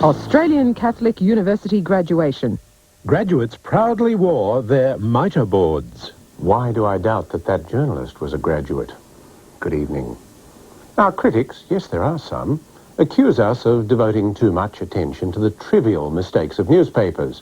Australian Catholic University graduation. Graduates proudly wore their mitre boards. Why do I doubt that that journalist was a graduate? Good evening. Our critics, yes there are some, accuse us of devoting too much attention to the trivial mistakes of newspapers.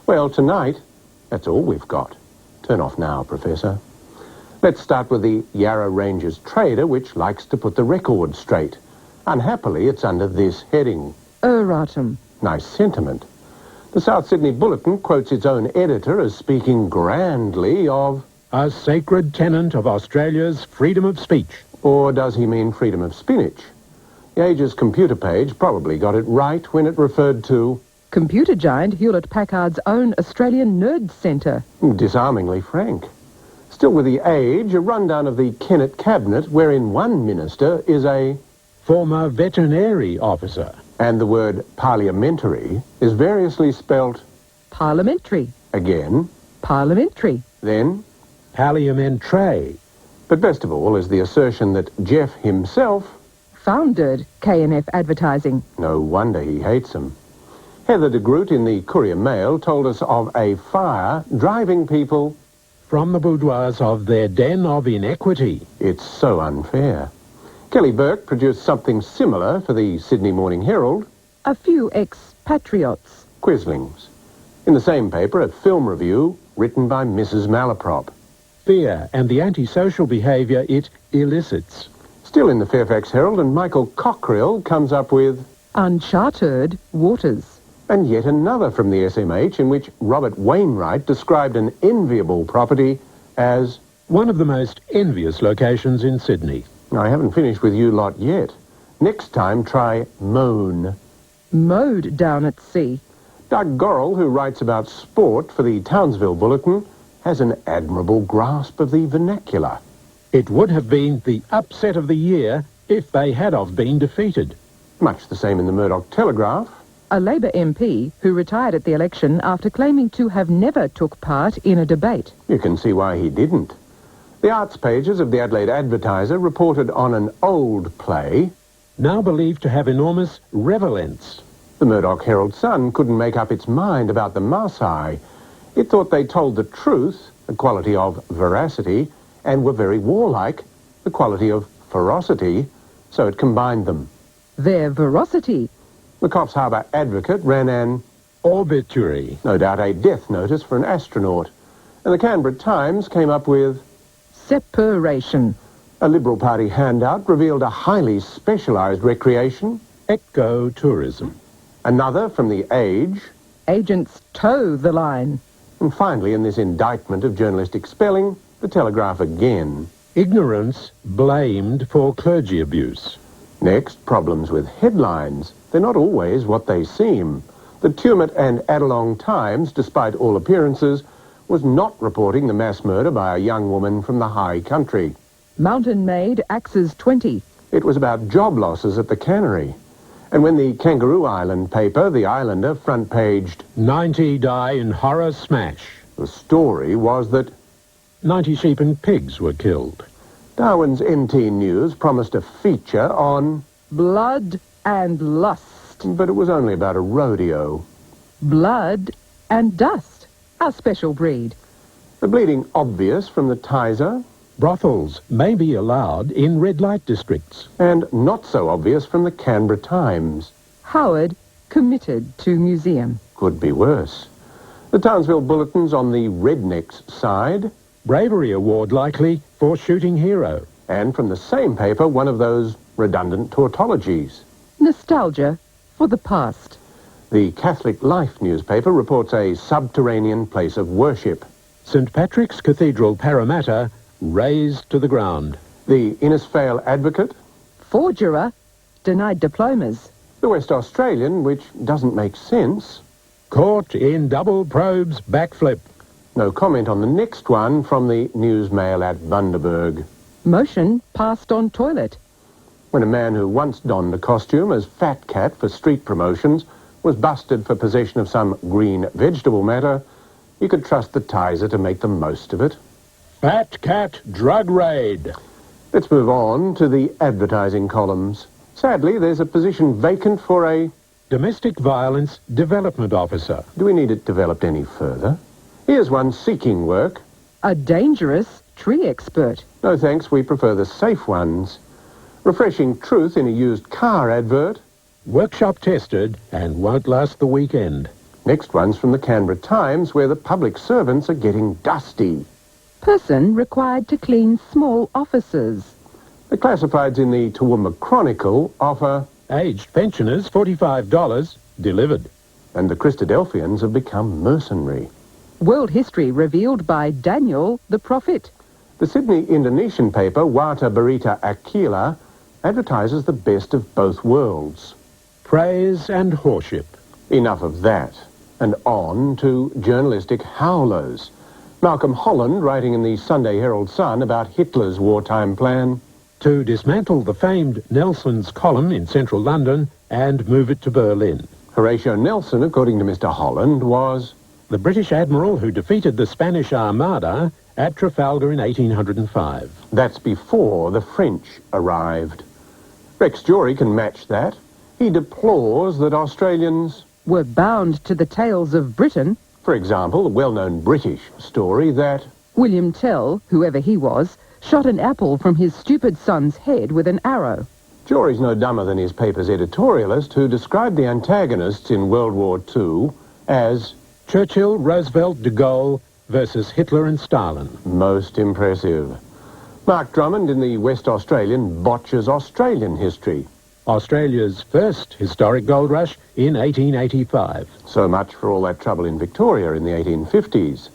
Well, tonight, that's all we've got. Turn off now, Professor. Let's start with the Yarra Ranges Trader, which likes to put the record straight. Unhappily, it's under this heading. Erratum. Nice sentiment. The South Sydney Bulletin quotes its own editor as speaking grandly of A sacred tenet of Australia's freedom of speech. Or does he mean freedom of spinach? The Age's computer page probably got it right when it referred to Computer giant Hewlett-Packard's own Australian Nerd Centre. disarmingly frank. Still with the Age, a rundown of the Kennett Cabinet wherein one minister is a Former veterinary officer. and the word parliamentary is variously spelt Parliamentary. again, Parliamentary. then. Parliamentary. But best of all is the assertion that Jeff himself, Founded KNF Advertising. no wonder he hates him. Heather de Groot in the Courier Mail told us of a fire driving people. From the boudoirs of their den of inequity. It's so unfair. Kelly Burke produced something similar for the Sydney Morning Herald, A few expatriates. Quislings. In the same paper, a film review written by Mrs. Malaprop. Fear and the antisocial behaviour it elicits. Still in the Fairfax Herald, and Michael Cockerill comes up with Uncharted waters. and yet another from the SMH in which Robert Wainwright described an enviable property as One of the most envious locations in Sydney. I haven't finished with you lot yet. Next time, try moan. Mowed down at sea. Doug Gorrell, who writes about sport for the Townsville Bulletin, has an admirable grasp of the vernacular. It would have been the upset of the year if they had of been defeated. Much the same in the Murdoch Telegraph. A Labour MP who retired at the election after claiming to have never took part in a debate. You can see why he didn't. The arts pages of the Adelaide Advertiser reported on an old play. Now believed to have enormous relevance. The Murdoch Herald Sun couldn't make up its mind about the Maasai. It thought they told the truth, the quality of veracity, and were very warlike, the quality of ferocity, so it combined them. Their veracity. The Coffs Harbour Advocate ran an, Obituary. no doubt, a death notice for an astronaut. And the Canberra Times came up with Separation. a Liberal Party handout revealed a highly specialised recreation. Ecotourism. Another from the Age. Agents toe the line. And finally, in this indictment of journalistic spelling, the Telegraph again. Ignorance blamed for clergy abuse. Next, problems with headlines. They're not always what they seem. The Tumut and Adelong Times, despite all appearances, was not reporting the mass murder by a young woman from the high country. Mountain Maid axes 20. It was about job losses at the cannery. And when the Kangaroo Island paper, The Islander, front-paged, 90 die in horror smash. the story was that 90 sheep and pigs were killed. Darwin's NT News promised a feature on, Blood and lust. but it was only about a rodeo. Blood and dust. A special breed. The bleeding obvious from the Tiser, Brothels may be allowed in red light districts. and not so obvious from the Canberra Times. Howard committed to museum. Could be worse. The Townsville Bulletin's on the rednecks side, Bravery award likely for shooting hero. and from the same paper, one of those redundant tautologies. Nostalgia for the past. The Catholic Life newspaper reports a subterranean place of worship. St Patrick's Cathedral, Parramatta, razed to the ground. The Innisfail Advocate, Forgerer denied diplomas. the West Australian, which doesn't make sense. Caught in double probes backflip. No comment on the next one from the Newsmail at Bundaberg. Motion passed on toilet. When a man who once donned a costume as Fat Cat for street promotions was busted for possession of some green vegetable matter, you could trust the Tiser to make the most of it. Fat Cat drug raid. Let's move on to the advertising columns. Sadly, there's a position vacant for a Domestic Violence Development Officer. Do we need it developed any further? Here's one seeking work. A dangerous tree expert. No thanks, we prefer the safe ones. Refreshing truth in a used car advert. Workshop tested and won't last the weekend. Next one's from the Canberra Times, where the public servants are getting dusty. Person required to clean small offices. The classifieds in the Toowoomba Chronicle offer, Aged pensioners, $45, delivered. and the Christadelphians have become mercenary. World history revealed by Daniel the Prophet. The Sydney Indonesian paper, Warta Berita Akila, advertises the best of both worlds. Praise and worship. Enough of that. And on to journalistic howlers. Malcolm Holland writing in the Sunday Herald Sun about Hitler's wartime plan. To dismantle the famed Nelson's column in central London and move it to Berlin. Horatio Nelson, according to Mr. Holland, was The British admiral who defeated the Spanish Armada at Trafalgar in 1805. That's before the French arrived. Rex Jory can match that. He deplores that Australians, Were bound to the tales of Britain. for example, the well-known British story that William Tell, whoever he was, shot an apple from his stupid son's head with an arrow. Jory's no dumber than his paper's editorialist who described the antagonists in World War II as Churchill, Roosevelt, de Gaulle versus Hitler and Stalin. most impressive. Mark Drummond in the West Australian botches Australian history. Australia's first historic gold rush in 1885. So much for all that trouble in Victoria in the 1850s.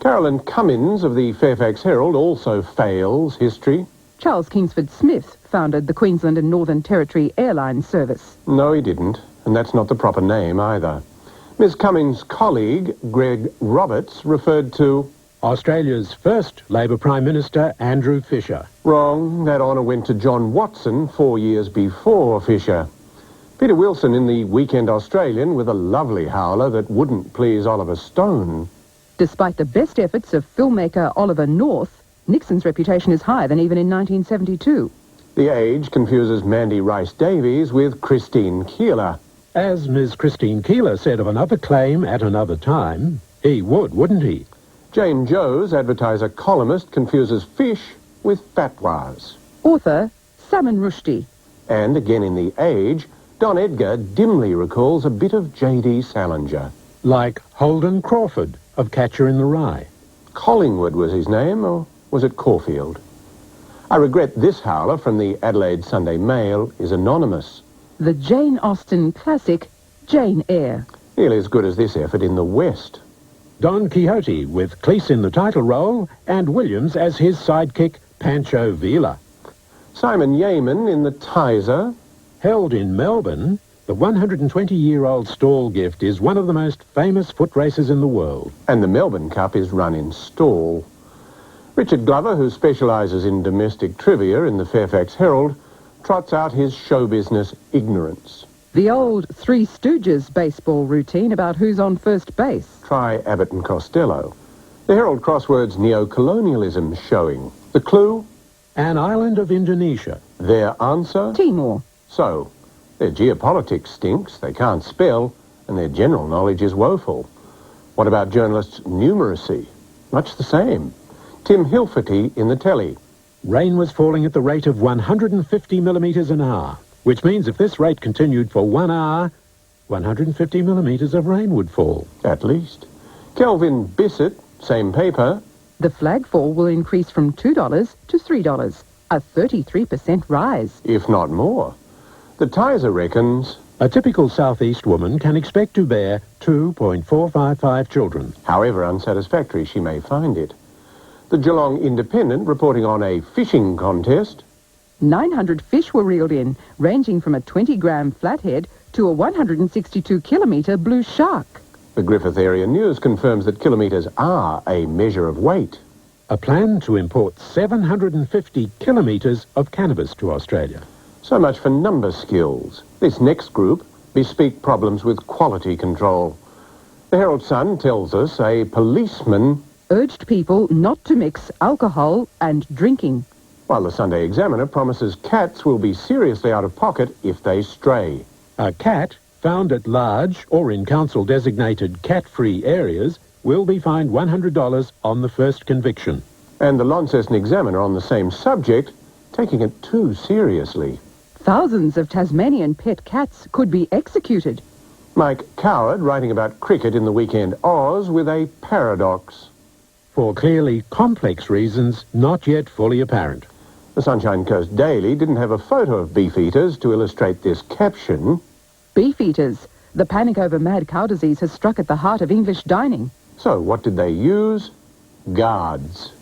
Carolyn Cummins of the Fairfax Herald also fails history. Charles Kingsford Smith founded the Queensland and Northern Territory Airline Service. No, he didn't, and that's not the proper name either. Ms. Cummins' colleague, Greg Roberts, referred to Australia's first Labor Prime Minister, Andrew Fisher. wrong. That honour went to John Watson 4 years before Fisher. Peter Wilson in the Weekend Australian with a lovely howler that wouldn't please Oliver Stone. Despite the best efforts of filmmaker Oliver North, Nixon's reputation is higher than even in 1972. The Age confuses Mandy Rice-Davies with Christine Keeler. As Ms. Christine Keeler said of another claim at another time, he would, wouldn't he? Jane Joes, advertiser columnist, confuses fish with fatwas. Author Salman Rushdie. And again in The Age, Don Edgar dimly recalls a bit of J.D. Salinger. Like Holden Crawford of Catcher in the Rye. Collingwood was his name, or was it Caulfield? I regret this howler from the Adelaide Sunday Mail is anonymous. The Jane Austen classic, Jane Eyre. Nearly as good as this effort in the West. Don Quixote with Cleese in the title role and Williams as his sidekick, Pancho Villa. Simon Yeaman in The Tiser. Held in Melbourne, the 120-year-old stall gift is one of the most famous foot races in the world. And the Melbourne Cup is run in stall. Richard Glover, who specialises in domestic trivia in the Fairfax Herald, trots out his show business ignorance. The old Three Stooges baseball routine about who's on first base. Try Abbott and Costello. The Herald crosswords neo-colonialism showing. The clue? An island of Indonesia. Their answer? Timor. So, their geopolitics stinks, they can't spell, and their general knowledge is woeful. What about journalists' numeracy? Much the same. Tim Hilferty in the telly. Rain was falling at the rate of 150 millimetres an hour, which means if this rate continued for 1 hour, 150 millimetres of rain would fall. At least. Kelvin Bissett, same paper. The flagfall will increase from $2 to $3, a 33% rise. If not more. The Tiser reckons, A typical southeast woman can expect to bear 2.455 children. however unsatisfactory she may find it. The Geelong Independent reporting on a fishing contest. 900 fish were reeled in, ranging from a 20-gram flathead to a 162-kilometre blue shark. The Griffith Area News confirms that kilometres are a measure of weight. A plan to import 750 kilometres of cannabis to Australia. So much for number skills. This next group bespeak problems with quality control. The Herald Sun tells us a policeman, Urged people not to mix alcohol and drinking. while the Sunday Examiner promises cats will be seriously out of pocket if they stray. A cat found at large or in council-designated cat-free areas will be fined $100 on the first conviction. And the Launceston Examiner on the same subject, taking it too seriously. Thousands of Tasmanian pet cats could be executed. Mike Coward writing about cricket in the Weekend Oz with a paradox. For clearly complex reasons not yet fully apparent. The Sunshine Coast Daily didn't have a photo of beefeaters to illustrate this caption. Beefeaters. The panic over mad cow disease has struck at the heart of English dining. So what did they use? Guards.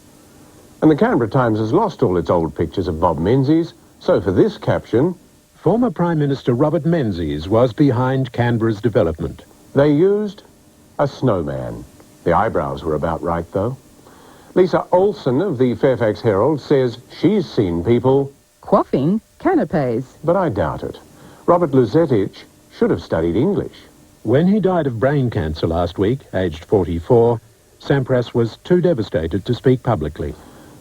And the Canberra Times has lost all its old pictures of Bob Menzies, so for this caption, former Prime Minister Robert Menzies was behind Canberra's development. They used a snowman. The eyebrows were about right, though. Lisa Olsen of the Fairfax Herald says she's seen people quaffing canapes. But I doubt it. Robert Luzetich should have studied English. When he died of brain cancer last week, aged 44, Sampras was too devastated to speak publicly.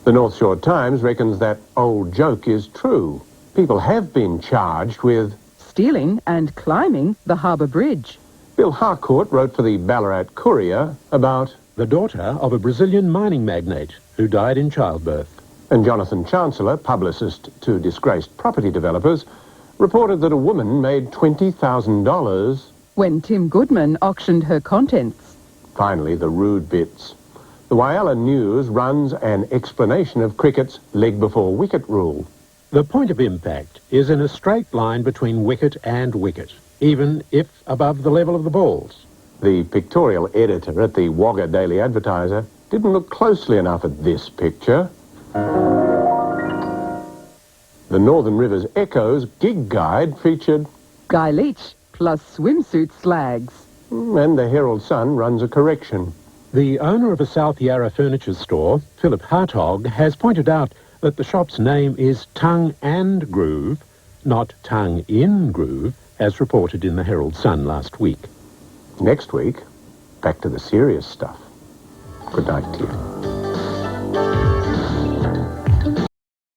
The North Shore Times reckons that old joke is true. People have been charged with stealing and climbing the harbour bridge. Bill Harcourt wrote for the Ballarat Courier about the daughter of a Brazilian mining magnate who died in childbirth. And Jonathan Chancellor, publicist to disgraced property developers, reported that a woman made $20,000 when Tim Goodman auctioned her contents. Finally, the rude bits. The Whyalla News runs an explanation of cricket's leg before wicket rule. The point of impact is in a straight line between wicket and wicket, even if above the level of the balls. The pictorial editor at the Wagga Daily Advertiser didn't look closely enough at this picture. The Northern Rivers Echo's gig guide featured Guy Leach plus swimsuit slags. And the Herald Sun runs a correction. The owner of a South Yarra furniture store, Philip Hartog, has pointed out that the shop's name is Tongue and Groove, not Tongue in Groove, as reported in the Herald Sun last week. Next week, back to the serious stuff. Good night to you.